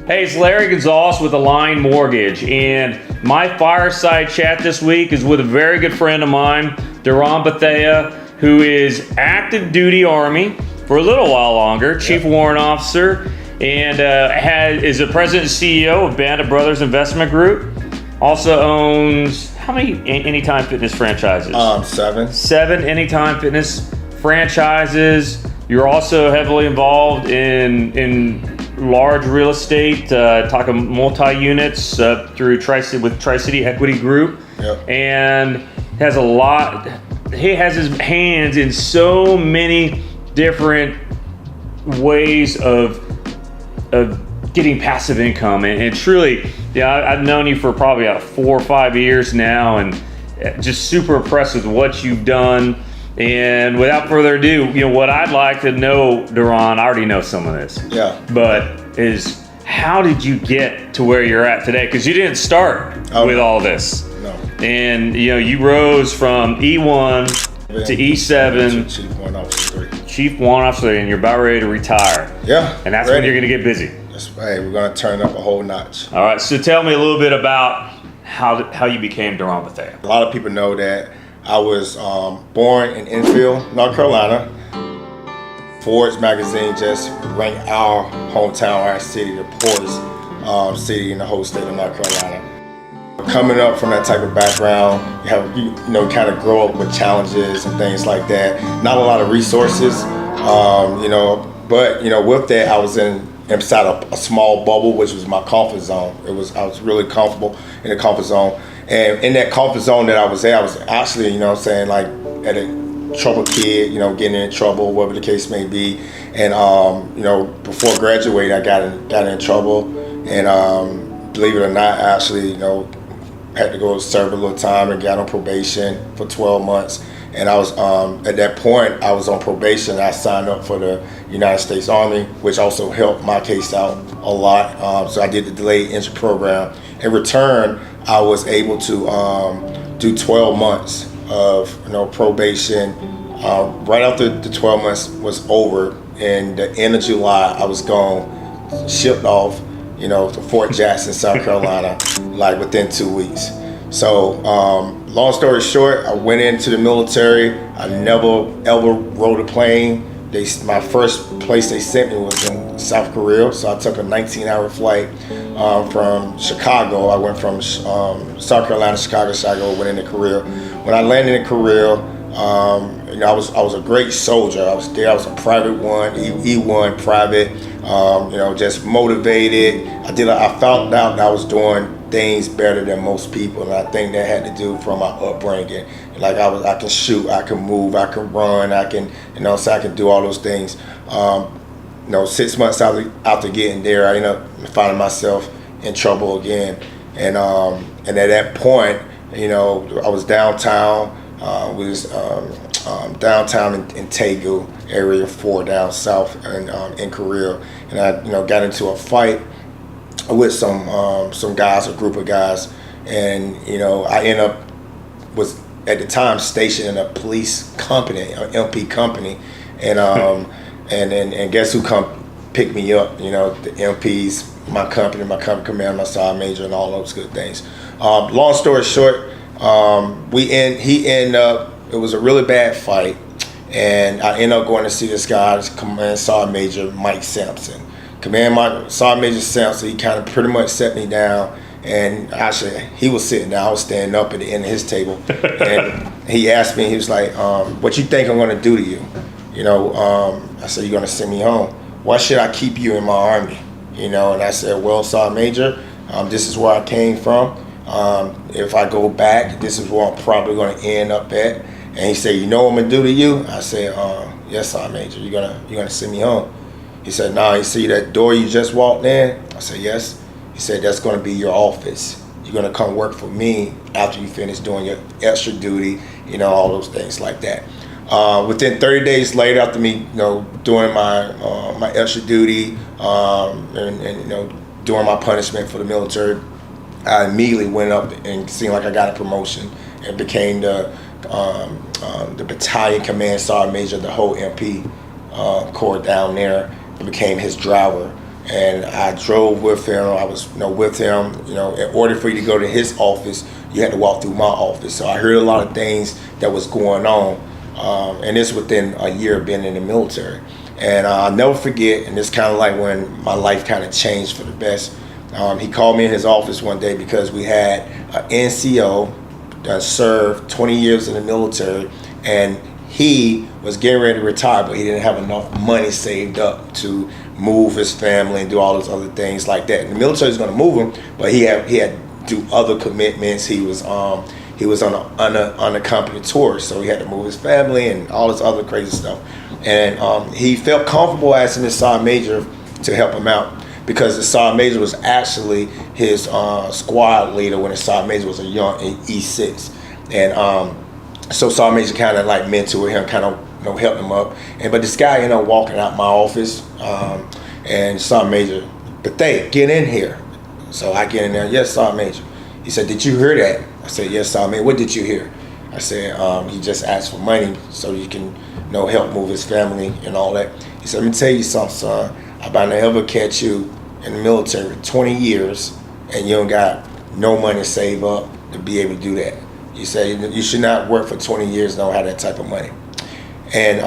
Hey, it's Larry Gonzalez with Align Mortgage, and my fireside chat this week is with a very good friend of mine, Dearonne Bethea, who is active duty Army for a little while longer, Chief Warrant Officer, and is the President and CEO of Band Brothers Investment Group. Also owns how many Anytime Fitness franchises? 7. 7 Anytime Fitness franchises. You're also heavily involved in large real estate, talking multi-units through Tri-City Equity Group. Yep. And has a lot. He has his hands in so many different ways of getting passive income, and truly, I've known you for probably about 4 or 5 years now, and just super impressed with what you've done. And without further ado, what I'd like to know, Dearonne, I already know some of this. Yeah. But is how did you get to where you're at today? Because you didn't start with all this. No. And you rose from E1 to E7. Chief Warrant Officer 3. Chief Warrant Officer, and you're about ready to retire. Yeah. And that's when you're going to get busy. That's right. We're going to turn up a whole notch. All right. So tell me a little bit about how you became Dearonne Bethea. A lot of people know that I was born in Enfield, North Carolina. Forbes magazine just ranked our hometown, our city, the poorest city in the whole state of North Carolina. Coming up from that type of background, you kind of grow up with challenges and things like that. Not a lot of resources, but with that, I was inside a small bubble, which was my comfort zone. I was really comfortable in the comfort zone, and in that comfort zone that I was at, I was actually, like at a trouble kid, getting in trouble, whatever the case may be. And before graduating, I got in trouble, and believe it or not, I actually, had to go serve a little time and got on probation for 12 months. And I was at that point, I was on probation. I signed up for the United States Army, which also helped my case out a lot. So I did the delayed entry program. In return, I was able to do 12 months of probation. Right after the 12 months was over, in the end of July, I was gone, shipped off, to Fort Jackson, South Carolina, like within 2 weeks. So, long story short, I went into the military. I never ever rode a plane. My first place they sent me was in South Korea. So I took a 19-hour flight from Chicago. I went from South Carolina, Chicago, went into Korea. When I landed in Korea, I was a great soldier. I was there. I was a private one, E1 private. Just motivated. I found out that I was doing things better than most people, and I think that had to do from my upbringing. Like I can shoot, I can move, I can run, I can, so I can do all those things. 6 months after getting there, I ended up finding myself in trouble again, and at that point, I was downtown. Downtown in Daegu, area 4 down south in Korea, and I got into a fight with some guys, a group of guys, and I ended up was at the time stationed in a police company, an MP company, and and guess who come pick me up? The MPs, my company command, my sergeant major, and all those good things. Long story short, he ended up. It was a really bad fight, and I ended up going to see this guy, Command Sergeant Major Mike Sampson. Sergeant Major Sampson, he kind of pretty much set me down, and actually he was sitting down, I was standing up at the end of his table, and he asked me, he was like, what you think I'm going to do to you? I said, you're going to send me home. Why should I keep you in my Army? And I said, well, Sergeant Major, this is where I came from. If I go back, this is where I'm probably going to end up at. And he said, you know what I'm going to do to you? I said, yes, Sergeant Major, you're gonna send me home. He said, no, you see that door you just walked in? I said, yes. He said, that's going to be your office. You're going to come work for me after you finish doing your extra duty, all those things like that. Within 30 days later, after me, doing my extra duty and doing my punishment for the military, I immediately went up and seemed like I got a promotion and became the battalion command sergeant major of the whole MP corps down there. I became his driver, and I drove with him. I was, with him. In order for you to go to his office, you had to walk through my office. So I heard a lot of things that was going on, and this within a year of being in the military. And I'll never forget, and it's kind of like when my life kind of changed for the best. He called me in his office one day because we had an NCO that served 20 years in the military, and he was getting ready to retire, but he didn't have enough money saved up to move his family and do all those other things like that. And the military was going to move him, but he had to do other commitments. He was on a company tour, so he had to move his family and all this other crazy stuff. And he felt comfortable asking the sergeant major to help him out, because the sergeant major was actually his squad leader when the sergeant major was a young E6. And so sergeant major kind of like mentored him, kind of helped him up. But this guy ended up walking out my office, and sergeant major, Bethea, get in here. So I get in there. Yes, sergeant major. He said, did you hear that? I said, yes, sergeant major. What did you hear? I said, he just asked for money so you can help move his family and all that. He said, let me tell you something, son. I'm about to ever catch you in the military 20 years and you don't got no money saved up to be able to do that. He said, you should not work for 20 years and don't have that type of money. And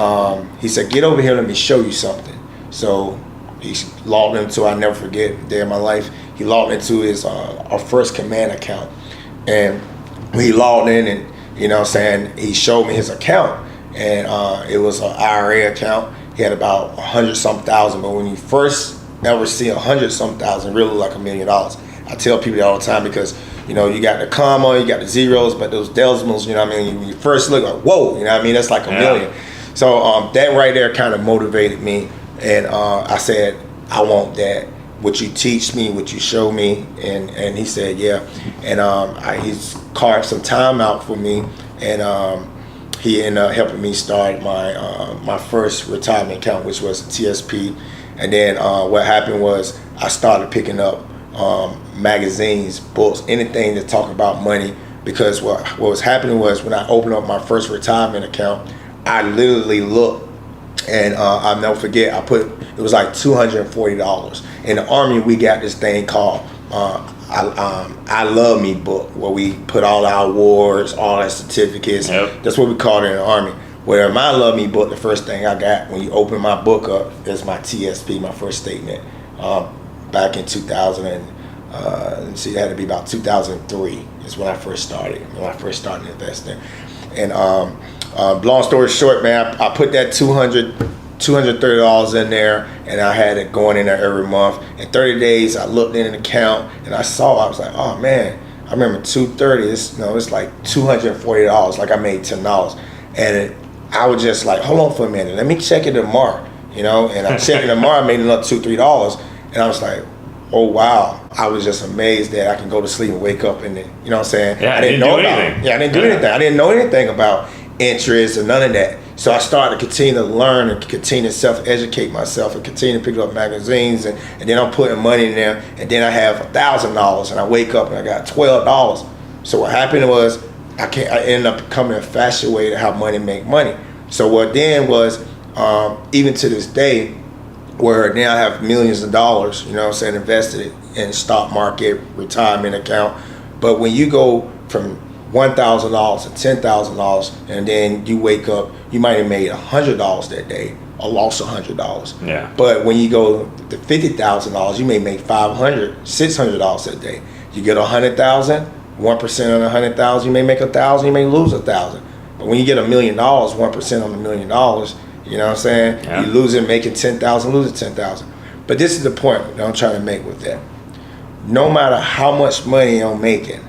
he said, get over here, let me show you something. So he logged into, I never forget, day of my life, he logged into his our first command account. And when he logged in, and he showed me his account, and it was an IRA account. He had about 100-some thousand, but when you first ever see 100-some thousand, really like $1 million. I tell people that all the time, because you got the comma, you got the zeros, but those decimals, when you first look, like, whoa, that's like $1 million. So that right there kind of motivated me, and I said, I want that. What you teach me, what you show me, and he said, yeah. And he's carved some time out for me, and he ended up helping me start my first retirement account, which was a TSP. And then what happened was I started picking up magazines, books, anything that talk about money, because what was happening was when I opened up my first retirement account, I literally looked, and I'll never forget, it was like $240. In the Army, we got this thing called I Love Me book, where we put all our awards, all our certificates. Yep. That's what we called it in the Army. Where my I Love Me book, the first thing I got when you open my book up is my TSP, my first statement, back in 2000. It had to be about 2003 is when I first started. Investing. And long story short, man, I put that $230 in there, and I had it going in there every month. In 30 days, I looked in an account, and I was like, oh man, I remember $230. It's like $240. Like I made $10, and I was just like, hold on for a minute, let me check it tomorrow. And I checked it tomorrow, I made another $2-3, and I was like, oh wow. I was just amazed that I can go to sleep and wake up and I didn't know anything. I didn't do anything. I didn't know anything about interest or none of that. So I started to continue to learn and continue to self-educate myself and continue to pick up magazines, and then I'm putting money in there, and then I have $1,000, and I wake up and I got $12. So what happened was I ended up becoming infatuated how money make money. So what then was, even to this day, where now I have millions of dollars, invested in stock market, retirement account. But when you go from $1,000 to $10,000, and then you wake up, you might have made $100 that day or lost $100. Yeah. But when you go to $50,000, you may make $500, $600 that day. You get 100,000, 1% on 100,000, you may make 1,000, you may lose 1,000. But when you get $1 million, 1% on $1 million, you know what I'm saying? Yeah. You lose it, making 10,000, losing 10,000. But this is the point that I'm trying to make with that. No matter how much money I'm making,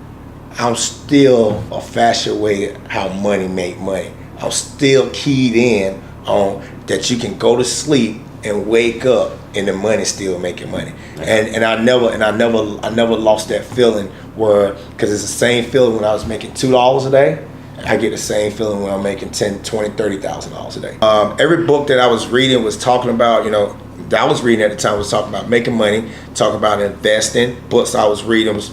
I'm still infatuated how money make money. I'm still keyed in on that you can go to sleep and wake up and the money still making money. And I never lost that feeling, where, because it's the same feeling when I was making $2 a day. I get the same feeling when I'm making $10,000, $20,000, $30,000 a day. Every book that I was reading was talking about, that I was reading at the time was talking about making money, talking about investing. Books I was reading was,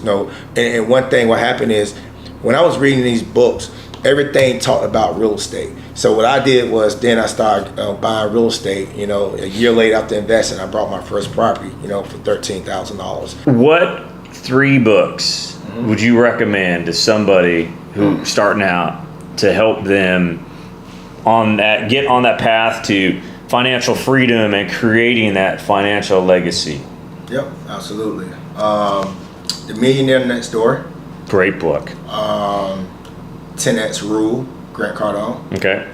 and one thing what happened is, when I was reading these books, everything talked about real estate. So what I did was then I started buying real estate. You know, a year later after investing, I bought my first property. You know, for $13,000. What 3 books would you recommend to somebody who's starting out to help them get on that path to financial freedom and creating that financial legacy? Yep, absolutely. The Millionaire Next Door. Great book. 10X Rule, Grant Cardone. Okay.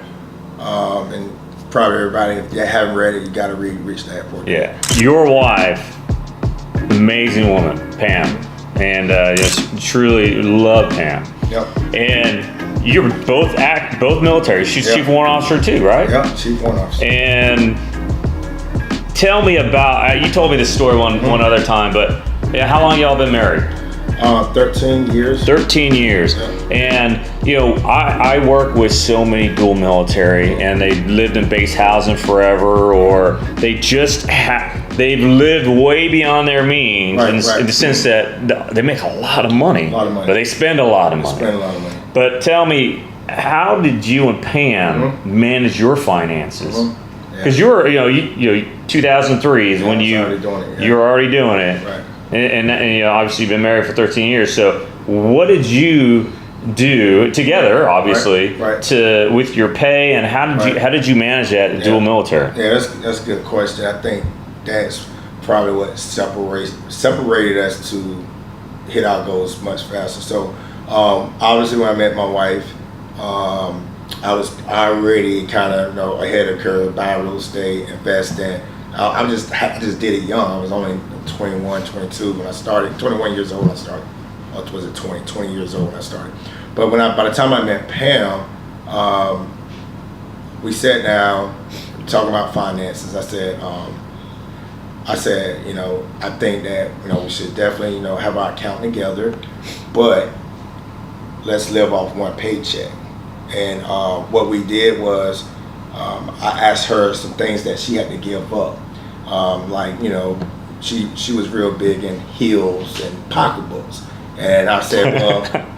And probably everybody, if you haven't read it, you got to read Rich Dad Poor Dad. Yeah. Your wife, amazing woman, Pam, and just truly love Pam. Yep. And you're both military. She's Chief Warrant Officer too, right? Yep, Chief Warrant Officer. And tell me about, you told me this story one other time, but how long y'all been married? 13 years. 13 years. Yeah. And, you know, I work with so many dual military, and they lived in base housing forever, or they just they've lived way beyond their means in the sense that they make a lot of money. But they spend a lot of money. But tell me, how did you and Pam manage your finances? Because you're, 2003 is when you're already doing it. Right. And you know, obviously you've been married for 13 years. So what did you do together, obviously, with your pay, and how did you manage that in dual military? Yeah, that's a good question. I think that's probably what separated us to hit our goals much faster. So obviously when I met my wife, I was already kind of ahead of the curve, buying real estate, investing. I just did it young. I was only 21, 22 when I started. 21 years old when I started. Or was it 20 years old when I started. But by the time I met Pam, we sat down talking about finances. I said, I think that we should definitely have our account together, but let's live off one paycheck. And what we did was I asked her some things that she had to give up. She was real big in heels and pocketbooks. And I said,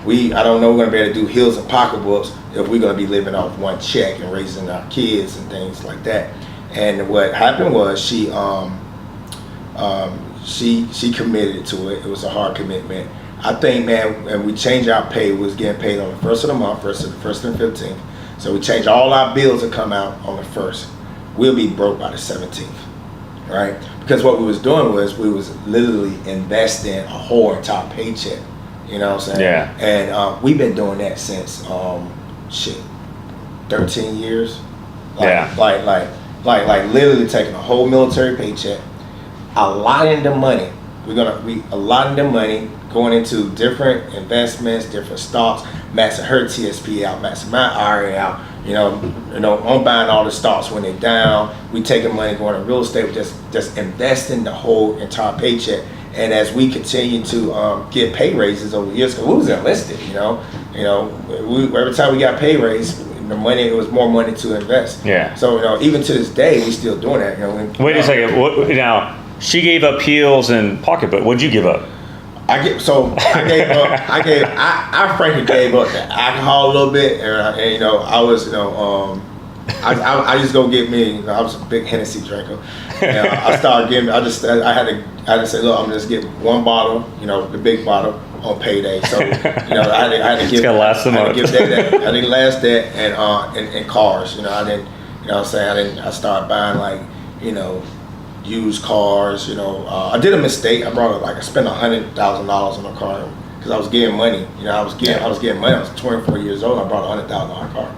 well, I don't know we're going to be able to do heels and pocketbooks if we're going to be living off one check and raising our kids and things like that. And what happened was she committed to it. It was a hard commitment. I think, man, when we changed our pay, we was getting paid on the first of the month, first and 15th. So we changed all our bills to come out on the 1st. We'll be broke by the 17th, right? Because what we was doing was we was literally investing a whole entire paycheck. You know what I'm saying? Yeah. And we've been doing that since 13 years. Like literally taking a whole military paycheck, allotting the money. We allotting the money, going into different investments, different stocks, maxing her TSP out, maxing my IRA out. I'm buying all the stocks when they're down. We taking money, going to real estate, just investing the whole entire paycheck. And as we continue to get pay raises over the years, because we was enlisted, every time we got pay raise, the money, it was more money to invest. Yeah. So even to this day, we still doing that. Wait a second. Now she gave up heels and pocketbook. What'd you give up? I frankly gave up the alcohol a little bit, and I was, I just go get me. I was a big Hennessy drinker. And I started getting. I had to say, look, I'm gonna just get one bottle, the big bottle on payday. So I had to give. It's gotta last the month. I didn't last that, and cars. I didn't. I started buying used cars. I did a mistake. I spent $100,000 on a car because I was getting money. I was getting money. I was 24 years old. I bought a $100,000 car,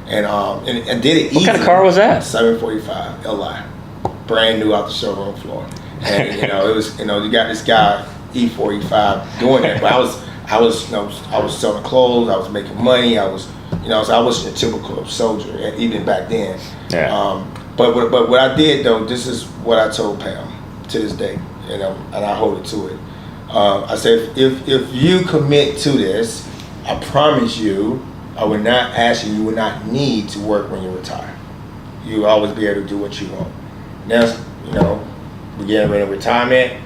and did it easy. What kind of car was that? 745 Li, brand new out the showroom floor. And it was you got this guy E45 doing that, but I was selling clothes. I was making money. I was I was a typical soldier even back then. Yeah. But what I did though, this is what I told Pam to this day, and I hold it to it. I said, if you commit to this, I promise you, I will not ask you. You will not need to work when you retire. You will always be able to do what you want. Now, we're getting ready to retirement.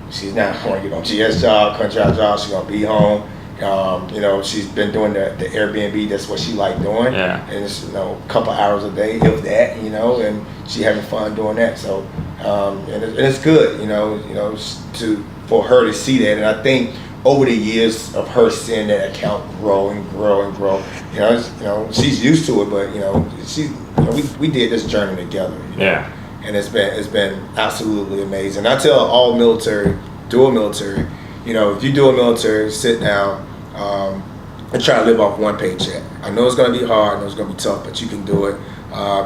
She's not going to get on GS job, country job. She's going to be home. You know, she's been doing the Airbnb. That's what she liked doing. Yeah. And it's, you know, a couple hours a day, if that, you know, and she having fun doing that. So, and it's good, you know, for her to see that. And I think over the years of her seeing that account grow and grow and grow, you know, she's used to it, but you know, we did this journey together. You know? Yeah. And it's been absolutely amazing. I tell all military, dual military, you know, if you do a military, sit down and try to live off one paycheck. I know it's going to be hard, I know it's going to be tough, but you can do it.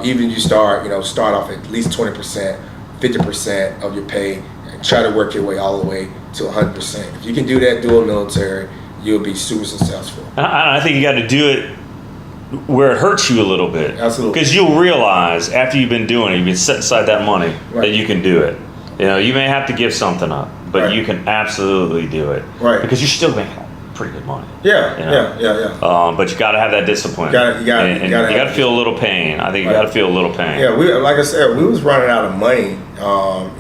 Even if you start off at least 20%, 50% of your pay, and try to work your way all the way to 100%. If you can do that dual military, you'll be super successful. I think you got to do it where it hurts you a little bit. Absolutely. Because you'll realize after you've been doing it, you've been setting aside that money, right, that you can do it. You know, you may have to give something up, but right, you can absolutely do it. Right. Because you're still making pretty good money. Yeah, you know? yeah. But you got to have that discipline. You got to feel a little pain. I think you got to feel a little pain. Yeah, like I said, we was running out of money.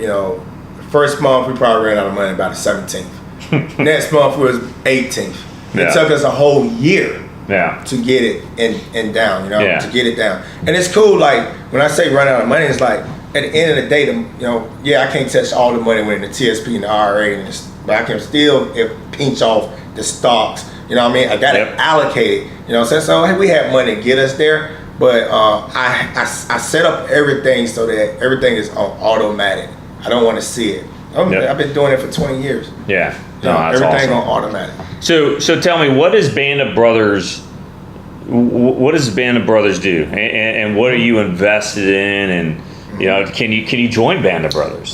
You know, the first month we probably ran out of money about the 17th. Next month was 18th. It took us a whole year. Yeah. To get it and down, you know, yeah, to get it down. And it's cool, like, when I say run out of money, it's like, at the end of the day, you know, yeah, I can't touch all the money with the TSP and the IRA, but I can still pinch off the stocks, you know what I mean? I got to allocate it, you know what I'm saying? So hey, we have money to get us there, but I set up everything so that everything is on automatic. I don't want to see it. I've been doing it for 20 years. Yeah. No, that's everything awesome. on automatic. So tell me, what does Band of Brothers? What does Band of Brothers do, and what are you invested in? And you know, can you join Band of Brothers?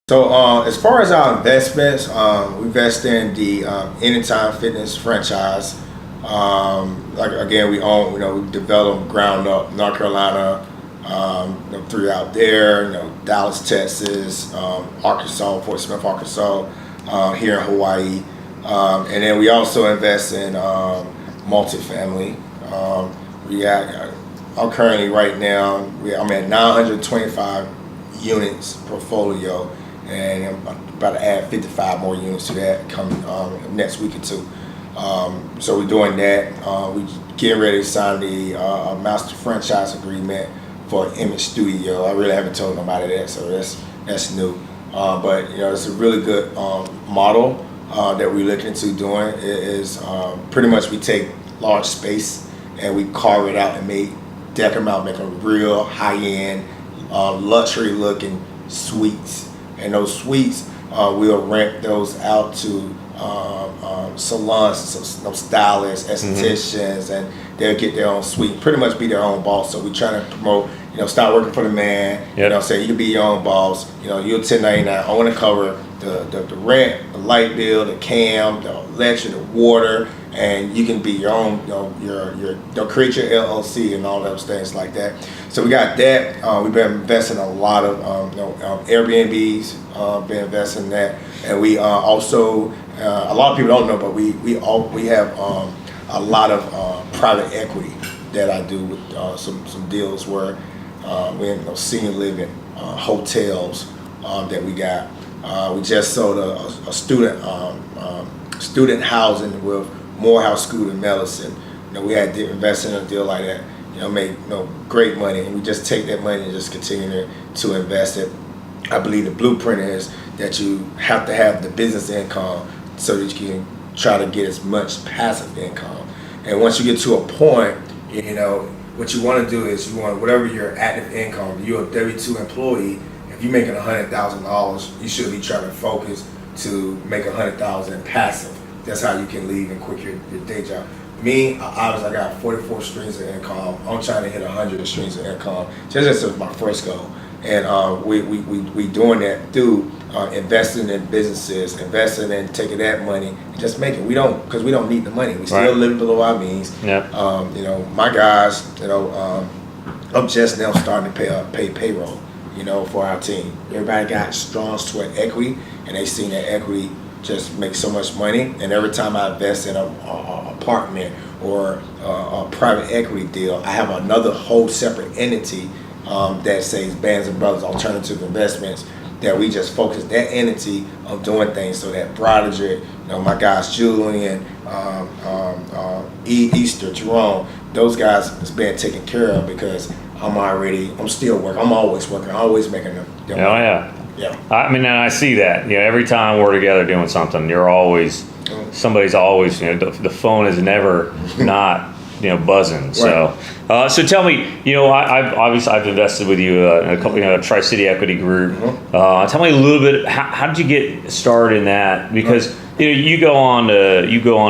So as far as our investments, we invest in the Anytime Fitness franchise. Like again, we own, you know, we developed ground up North Carolina, throughout there, you know, Dallas, Texas, Arkansas, Fort Smith, Arkansas, here in Hawaii, and then we also invest in multifamily. I'm currently right now, I'm at 925 units portfolio, and I'm about to add 55 more units to that coming next week or two. So we're doing that. We getting ready to sign the master franchise agreement for Image Studio. I really haven't told nobody that, so that's new. But you know, it's a really good model that we're looking into doing. It is pretty much we take large space and we carve it out and deck them out, make them real high-end, luxury looking suites. And those suites, we'll rent those out to salons, so stylists, estheticians, and they'll get their own suite, pretty much be their own boss. So we trying to promote, you know, start working for the man. You know, say you can be your own boss. You know, you're 1099. I want to cover the rent, the light bill, the cam, the electric, the water, and you can be your own. You know, you'll create your LLC and all those things like that. So we got that. We've been investing a lot of Airbnbs. Been investing in that, and we also a lot of people don't know, but we have a lot of private equity that I do with some deals where we're in senior living hotels that we got. We just sold a student housing with Morehouse School of Medicine. You know, we had to invest in a deal like that. You know, make great money, and we just take that money and just continue to invest it. I believe the blueprint is that you have to have the business income so that you can try to get as much passive income. And once you get to a point, you know, what you want to do is you want whatever your active income. You're a W-2 employee. If you're making $100,000, you should be trying to focus to make $100,000 passive. That's how you can leave and quit your day job. Me, obviously, I got 44 streams of income. I'm trying to hit 100 streams of income. Just as my first goal. And we doing that through investing in businesses, investing in taking that money and just making. Because we don't need the money. We still live below our means. Yep. You know, my guys, you know, I'm just now starting to pay payroll, you know, for our team. Everybody got strong sweat equity, and they seen that equity just make so much money. And every time I invest in a apartment or a private equity deal, I have another whole separate entity that says Bands of Brothers Alternative Investments, that we just focus that entity on doing things. So that Broderick, my guys Julian, Easter, Jerome, those guys is being taken care of because I'm still working. I'm always working. Always making them. Oh yeah. Yeah. I mean, and I see that. Every time we're together doing something, you're always somebody's always. The phone is never not buzzing. So, so tell me, I've invested with you in a couple, Tri-City Equity Group. Tell me a little bit. How did you get started in that? Because you go on to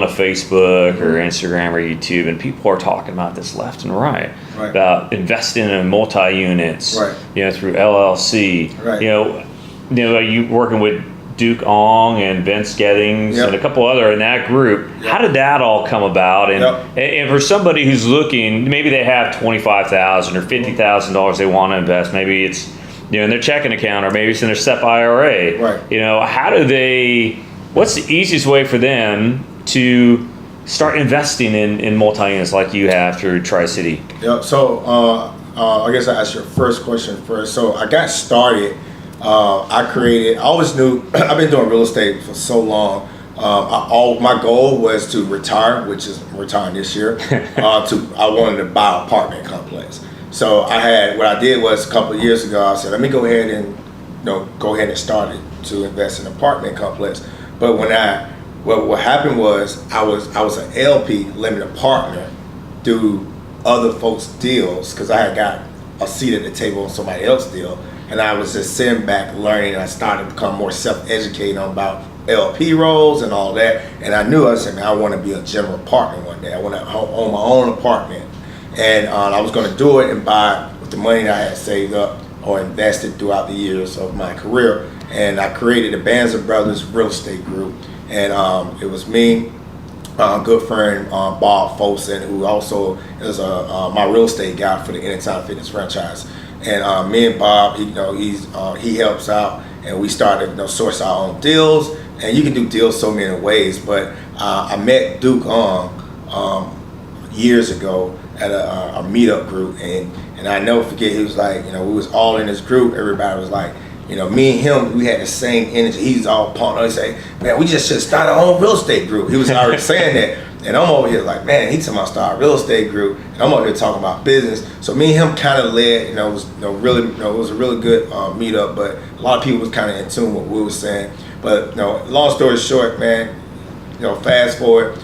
Facebook or Instagram or YouTube, and people are talking about this left and right. About investing in multi-units. Through LLC. You working with Duke Ong and Vince Gettings and a couple other in that group. How did that all come about? And for somebody who's looking, maybe they have $25,000 or $50,000 they want to invest. Maybe it's in their checking account, or maybe it's in their SEP IRA. How do they? What's the easiest way for them to start investing in multi-units like you have through Tri-City? So I guess I asked your first question first. So I got started. I always knew I've been doing real estate for so long. My goal was to retire, which is retiring this year. I wanted to buy an apartment complex. So what I did was a couple of years ago, I said, let me go ahead and start it to invest in an apartment complex. But what happened was I was an LP, limited partner, through other folks' deals, because I had got a seat at the table on somebody else's deal. And I was just sitting back learning, and I started to become more self-educated about LP roles and all that. And I said, man, I want to be a general partner one day. I want to own my own apartment. And I was going to do it and buy with the money that I had saved up or invested throughout the years of my career. And I created the Banzer Brothers Real Estate Group. And it was me, good friend Bob Folson, who also is my real estate guy for the Anytime Fitness franchise. And me and Bob, he helps out, and we started source our own deals. And you can do deals so many ways. But I met Duke Ong years ago at a meetup group, and I never forget. He was like, we was all in this group. Everybody was like, me and him, we had the same energy. He's all pumped. He say, man, we just should start our own real estate group. He was already saying that. And I'm over here like, man, he's talking about start a real estate group, and I'm over here talking about business. So me and him kind of led, it was it was a really good meetup, but a lot of people was kind of in tune with what we were saying. But long story short, man, fast forward,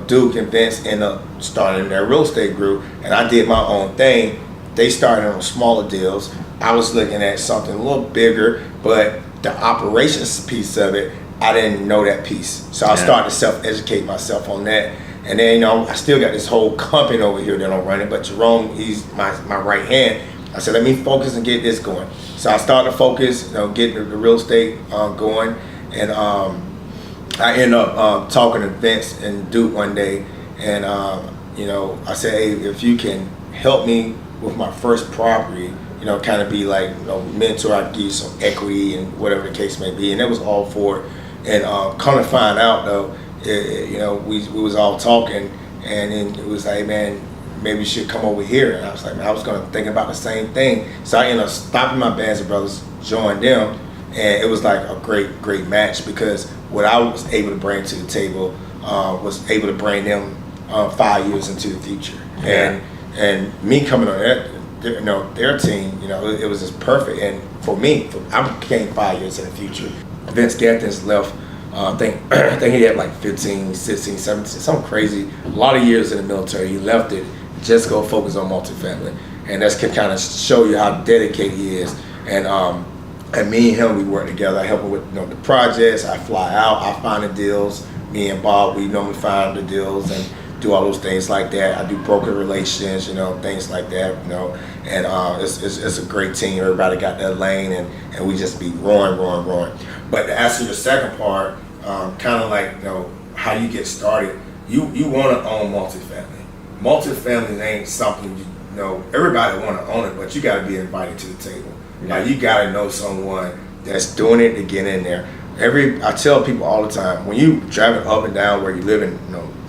Duke and Vince ended up starting their real estate group, and I did my own thing. They started on smaller deals. I was looking at something a little bigger, but the operations piece of it, I didn't know that piece. So I started to self-educate myself on that. And then, I still got this whole company over here that I'm running, but Jerome, he's my right hand. I said, let me focus and get this going. So I started to focus, getting the real estate going. And I ended up talking to Vince and Duke one day. And, I said, hey, if you can help me with my first property, kind of be like, mentor, I give you some equity and whatever the case may be. And that was all for it. And come to find out, though, we was all talking, and then it was like, man, maybe you should come over here. And I was like, man, I was going to think about the same thing. So I ended up stopping my Banzer Brothers, joined them, and it was like a great match, because what I was able to bring to the table was able to bring them 5 years into the future. And me coming on their team, it was just perfect. And for me, I became 5 years in the future. Vince Gettings left, I think he had like 15, 16, 17, something crazy. A lot of years in the military. He left it just go focus on multifamily. And that's can kind of show you how dedicated he is. And me and him, we work together. I help him with the projects. I fly out, I find the deals. Me and Bob, we normally find the deals and do all those things like that. I do broker relations, things like that, and it's a great team. Everybody got their lane, and we just be roaring. But to answer your second part, kind of like, how you get started, you want to own multifamily. Multifamily ain't something, everybody want to own it, but you got to be invited to the table. Like, you got to know someone that's doing it to get in there. I tell people all the time, when you driving up and down where you live in,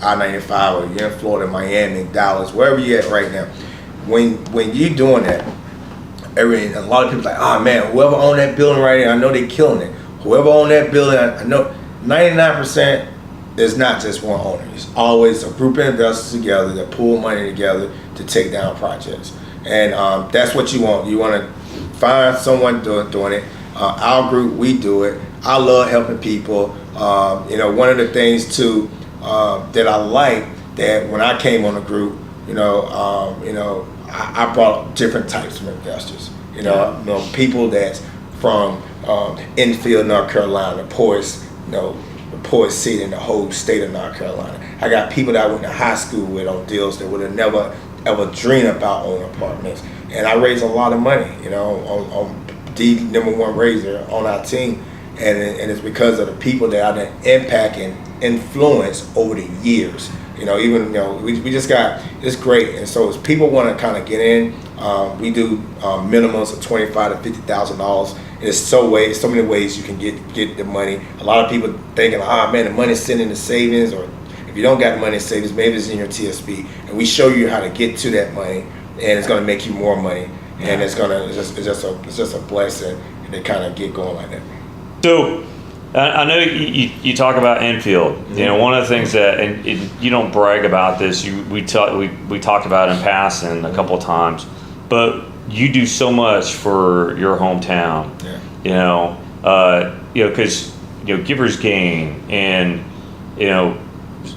I-95, or you're in Florida, Miami, Dallas, wherever you're at right now, when you're doing that, a lot of people like, oh man, whoever owned that building right here, I know they killing it. Whoever owned that building, I know 99% is not just one owner. It's always a group of investors together that pull money together to take down projects. And that's what you want. You want to find someone doing it. Our group, we do it. I love helping people. One of the things too that I like, that when I came on the group, I brought different types of investors. People that's from Enfield, North Carolina, the poorest city in the whole state of North Carolina. I got people that I went to high school with on deals that would have never ever dreamed about owning apartments. And I raised a lot of money, on the #1 raiser on our team. And it's because of the people that I done impact and influence over the years. We just got, it's great. And so as people want to kind of get in, we do minimums of $25,000 to $50,000. There's so many ways you can get the money. A lot of people thinking, man, the money's sitting in the savings, or if you don't got money in savings, maybe it's in your TSP. And we show you how to get to that money, and it's going to make you more money. And it's just a blessing to kind of get going like that. So I know you talk about Enfield. One of the things that, and you don't brag about this, we talked about in passing a couple of times, but you do so much for your hometown. Because givers gain, and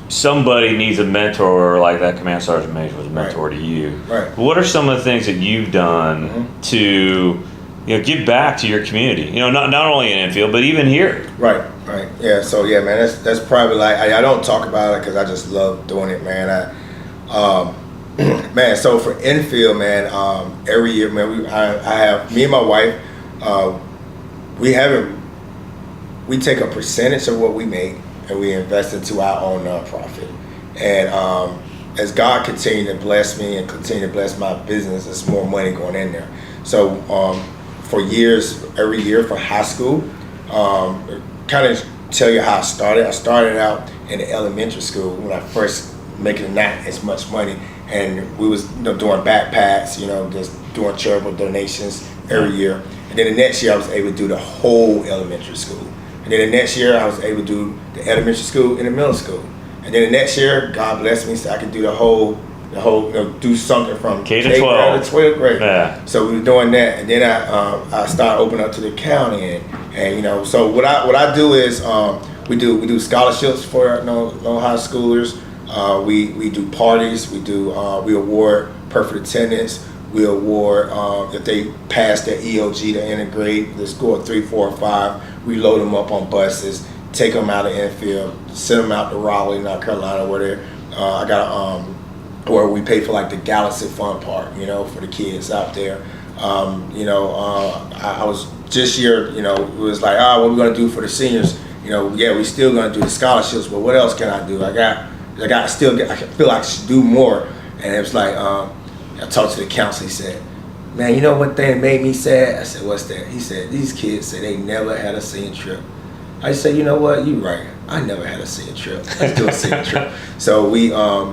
somebody needs a mentor like that Command Sergeant Major was a mentor to you. Right. What are some of the things that you've done to give back to your community? Not only in Enfield, but even here. Right. Yeah. So yeah, man, that's probably like, I don't talk about it because I just love doing it, man. Man, so for Enfield, man, every year, man, I have, me and my wife, we take a percentage of what we make and we invest into our own nonprofit. And as God continues to bless me and continue to bless my business, there's more money going in there. So for years, every year for high school, kind of tell you how I started. I started out in the elementary school when I first making not as much money, and we was doing backpacks, just doing charitable donations every year. And then the next year I was able to do the whole elementary school. And then the next year I was able to do the elementary school and the middle school. And then the next year, God blessed me so I could do the whole do something from K to 12 to 12th grade. Yeah. So we were doing that, and then I started opening up to the county, and so what I do is we do scholarships for no high schoolers. We do parties. We award perfect attendance. We award if they pass their EOG to integrate, they score 3, 4, or 5. We load them up on buses, take them out of Enfield, send them out to Raleigh, North Carolina, where I got where we pay for like the Galaxy Fun Park, for the kids out there. I was this year, it was like, what are we gonna do for the seniors? We still gonna do the scholarships, but what else can I do? I feel like I should do more. And it was like, I talked to the counselor. He said, man, you know what thing made me sad? I said, what's that? He said, these kids said they never had a senior trip. I said, you know what, you right. I never had a senior trip. Let's do a senior trip. So we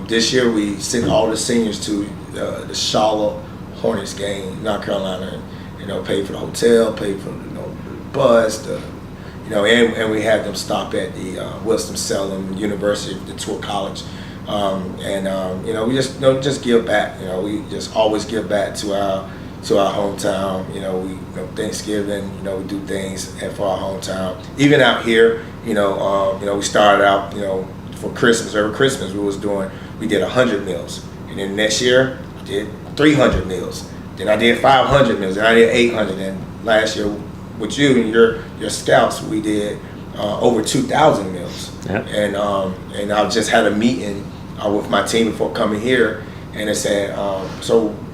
this year we sent all the seniors to the Charlotte Hornets game, North Carolina, and paid for the hotel, paid for the bus, and we had them stop at the Winston-Salem University, the Tour College. We just give back. We just always give back to our hometown. Thanksgiving. We do things for our hometown. Even out here, we started out, for Christmas. Every Christmas we did 100 meals, and then next year I did 300 meals. Then I did 500 meals. Then I did 800. And last year with you and your scouts, we did over 2,000 meals. Yep. And I just had a meeting with my team before coming here, and they said,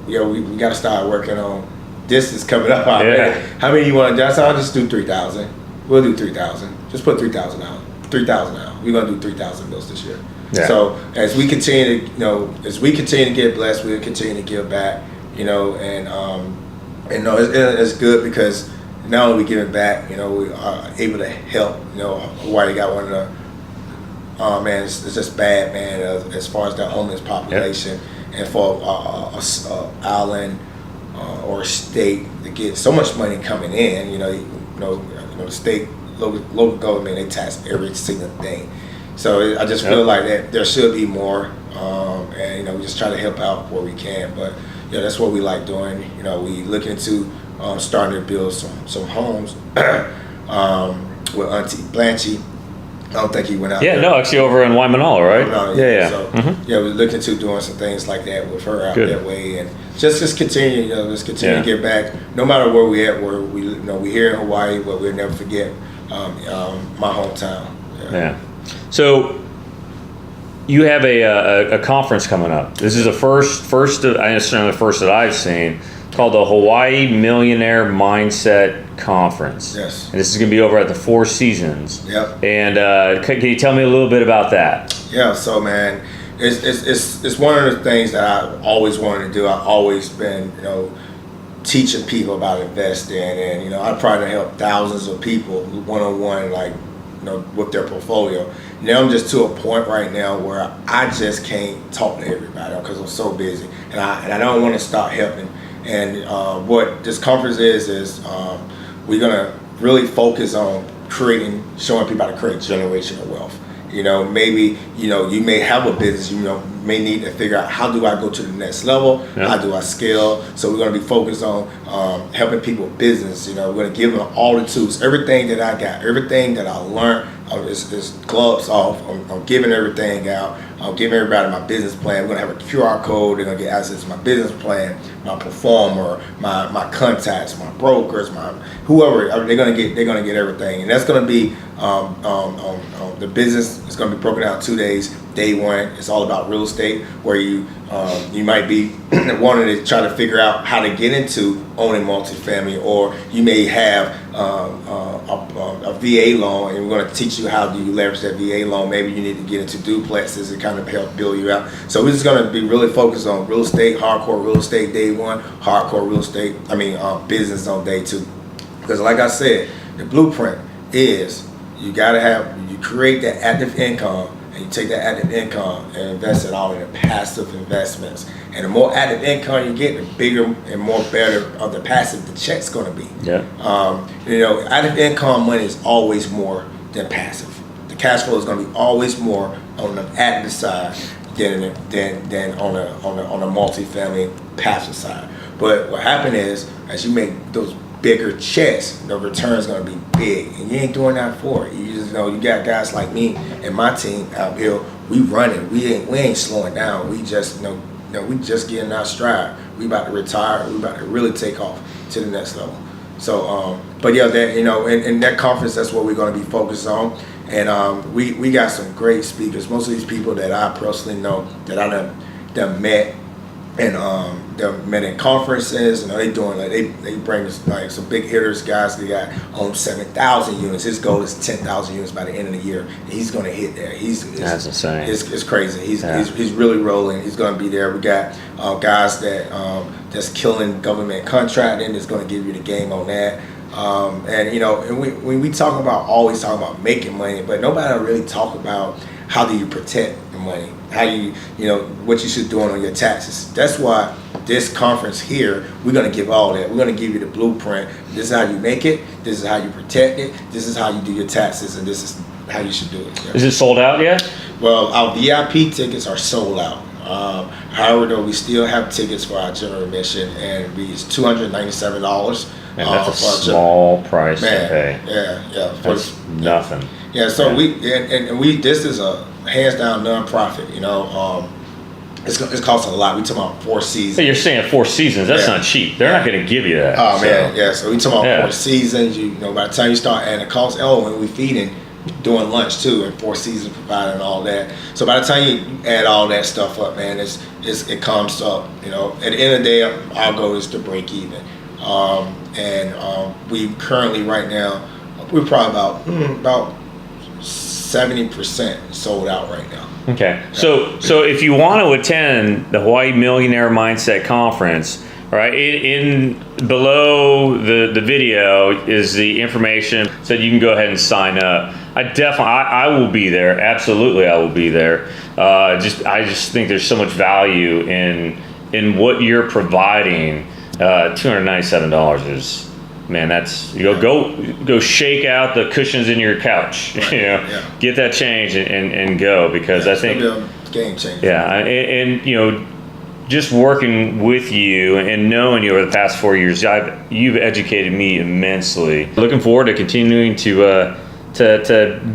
we got to start working on this. Is coming up already. Yeah. How many you want to do? So I'll just do 3,000. We'll do 3,000. Just put 3,000 out. 3,000 out. We're gonna do 3,000 meals this year. Yeah. So as we continue to get blessed, we'll continue to give back. It's good because not only we giving back, we are able to help. Hawaii got one of the it's just bad, man, as far as the homeless population, and for island or a state to get so much money coming in. The state, local government, they tax every single thing. So I just feel like that there should be more, and we just try to help out where we can. But that's what we like doing. We look into starting to build some homes with Auntie Blanchy. I don't think he went out. Yeah, there. No, actually over in Waimanalo, right? Yeah. So we're looking to doing some things like that with her out that way, and just continue, to give back. No matter where we at, where we here in Hawaii, but we'll never forget my hometown. Yeah. So you have a conference coming up. This is the first I understand the first that I've seen, called the Hawaii Millionaire Mindset Conference. Yes. And this is going to be over at the Four Seasons. Yep. And can you tell me a little bit about that? Yeah. So man, it's one of the things that I always wanted to do. I've always been teaching people about investing, and I probably help thousands of people one-on-one, like with their portfolio. Now I'm just to a point right now where I just can't talk to everybody because I'm so busy, and I don't want to stop helping. And what this conference is we're gonna really focus on showing people how to create generational wealth. Maybe you may have a business, may need to figure out, how do I go to the next level? Yeah. How do I scale? So we're going to be focused on helping people with business. We're going to give them all the tools, everything that I got, everything that I learned is gloves off. I'm giving everything out. I'm giving everybody my business plan. We're going to have a QR code. They're going to get access to my business plan, my performer, my contacts, my brokers, my whoever. They're going to get everything, and that's going to be the business is going to be broken out 2 days. Day one, it's all about real estate, where you might be wanting to try to figure out how to get into owning multifamily, or you may have a VA loan, and we're going to teach you how do you leverage that VA loan. Maybe you need to get into duplexes and kind of help build you out. So we're just going to be really focused on real estate, hardcore real estate day one, hardcore real estate, business on day two. Because like I said, the blueprint is you create that active income, and you take that active income and invest it all in passive investments. And the more active income you get, the bigger and more better of the passive the check's going to be. Yeah. Active income money is always more than passive. The cash flow is going to be always more on the active side than on a multifamily passive side. But what happened is, as you make those bigger checks, the return is going to be big, and you ain't doing that for it. You just you got guys like me and my team out here. We running. We ain't slowing down. We just we just getting our stride. We about to retire. We about to really take off to the next level. So, but yeah, that in that conference, that's what we're going to be focused on. And we got some great speakers. Most of these people that I personally know, that I done met, and they're met in conferences, they doing they bring us some big hitters, guys. They got 7,000 units. His goal is 10,000 units by the end of the year, and he's going to hit there. That's insane. It's crazy. He's really rolling. He's going to be there. We got guys that's killing government contracting. That's going to give you the game on that. And when we always talk about making money, but nobody really talk about how do you protect the money, how what you should do on your taxes. That's why this conference here, we're going to give all that. We're going to give you the blueprint. This is how you make it. This is how you protect it. This is how you do your taxes, and this is how you should do it. Yeah. Is it sold out yet? Well, our VIP tickets are sold out. However, though, we still have tickets for our general admission, and it's $297. Man, that's a small price to pay. Yeah. That's nothing. Yeah, so this is a hands down nonprofit. It's costing a lot. We talking about 4 seasons. So you're saying 4 seasons? That's not cheap. They're not going to give you that. Oh man, yeah. So we talking about 4 seasons. By the time you start adding the cost, and we feeding, doing lunch too, and 4 seasons providing all that. So by the time you add all that stuff up, man, it comes up. At the end of the day, our goal is to break even. We currently right now, we're probably about 70% sold out right now. Okay. So if you want to attend the Hawaii Millionaire Mindset Conference, all right, in below the video is the information, so you can go ahead and sign up. I will be there. Absolutely, I will be there. I just think there's so much value in what you're providing $297 is, man, that's, you go shake out the cushions in your couch, Right. you know, Yeah. get that change and go, because I It's think, gonna be a game changer. yeah, and you know, just working with you and knowing you over the past 4 years, you've educated me immensely. Looking forward to continuing to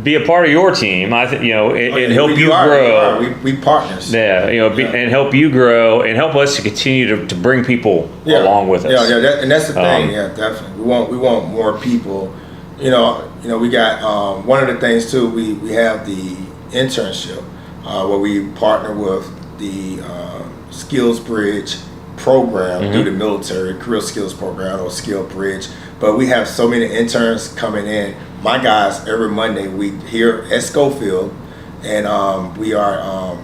be a part of your team. I think, you know, and help you grow. We partners. Yeah, you know, and help you grow and help us to continue to bring people along with us. Yeah, and that's the thing. Yeah, definitely. We want more people. You know, we got one of the things too. We have the internship where we partner with the Skills Bridge program through the military, career skills program, or Skill Bridge. But we have so many interns coming in. My guys, every Monday we here at Schofield, and we are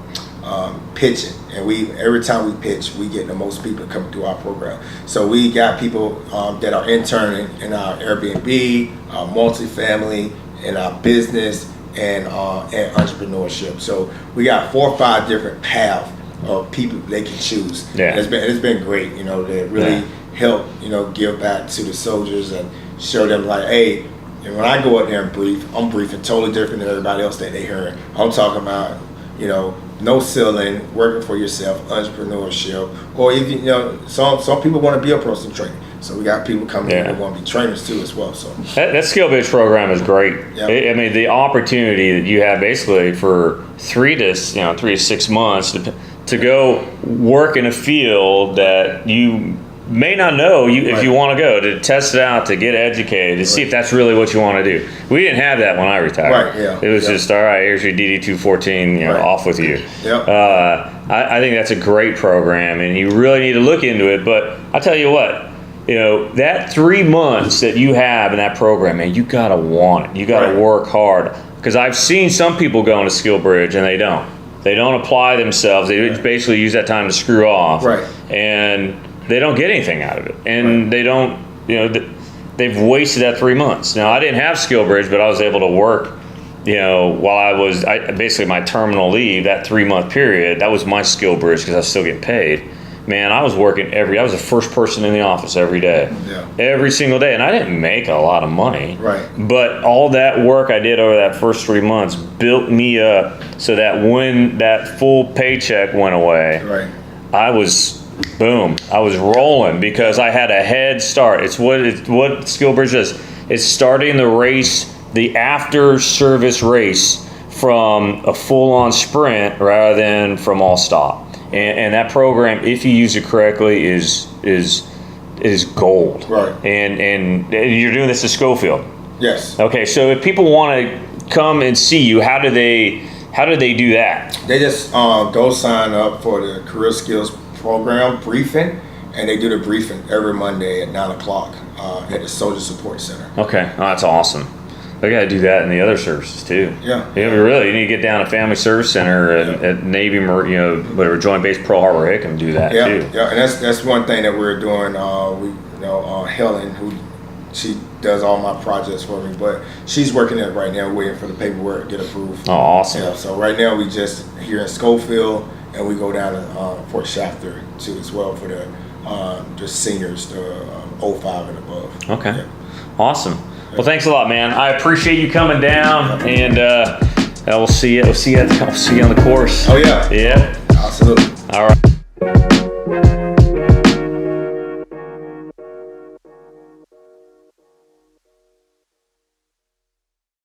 pitching. And every time we pitch, we get the most people coming through our program. So we got people that are interning in our Airbnb, our multifamily, in our business, and entrepreneurship. So we got 4 or 5 different paths of people they can choose. Yeah. And it's been great, you know, to really help, you know, give back to the soldiers and show them like, hey, and when I go out there and brief, I'm briefing totally different than everybody else that they hearing. I'm talking about, you know, no ceiling, working for yourself, entrepreneurship, or even, you know, some people want to be a personal trainer. So we got people coming in who want to be trainers too as well. So that Skill Bridge program is great. Yep. I mean, the opportunity that you have basically for 3 to 6 months to go work in a field that you may not know if you want to go, to test it out, to get educated, to see if that's really what you want to do. We didn't have that when I retired. Right, yeah. It was just, all right, here's your DD-214, you know, off with you. Yep. I think that's a great program, and you really need to look into it. But I'll tell you what, you know, that 3 months that you have in that program, man, you got to want it. You got to work hard. Because I've seen some people go into Skill Bridge, and they don't. They don't apply themselves. They basically use that time to screw off. Right. And they don't get anything out of it, and they don't, you know, they've wasted that 3 months. Now, I didn't have Skill Bridge, but I was able to work, you know, while I was basically my terminal leave, that 3 month period, that was my Skill Bridge because I was still getting paid. Man, I was working I was the first person in the office every day, every single day, and I didn't make a lot of money. Right. But all that work I did over that first 3 months built me up so that when that full paycheck went away, I was rolling because I had a head start. It's what Skill Bridge does. It's starting the race, the after service race, from a full on sprint rather than from all stop. And that program, if you use it correctly, is gold. Right. And you're doing this at Schofield. Yes. Okay, so if people want to come and see you, how do they do that? They just go sign up for the career skills program briefing, and they do the briefing every Monday at 9 o'clock at the Soldier Support Center. Okay, oh, that's awesome. They got to do that in the other services too. Yeah. You need to get down to Family Service Center at Navy, you know, whatever, Joint Base Pearl Harbor Hickam, do that too. Yeah, and that's one thing that we're doing. Helen, who she does all my projects for me, but she's working it right now, waiting for the paperwork to get approved. Oh, awesome. Yeah, so right now we just here in Schofield, and we go down to Fort Shafter too as well for the seniors, the 05 and above. Okay, awesome. Well, thanks a lot, man. I appreciate you coming down, and we'll see you on the course. Oh yeah. Yeah. Absolutely. All right.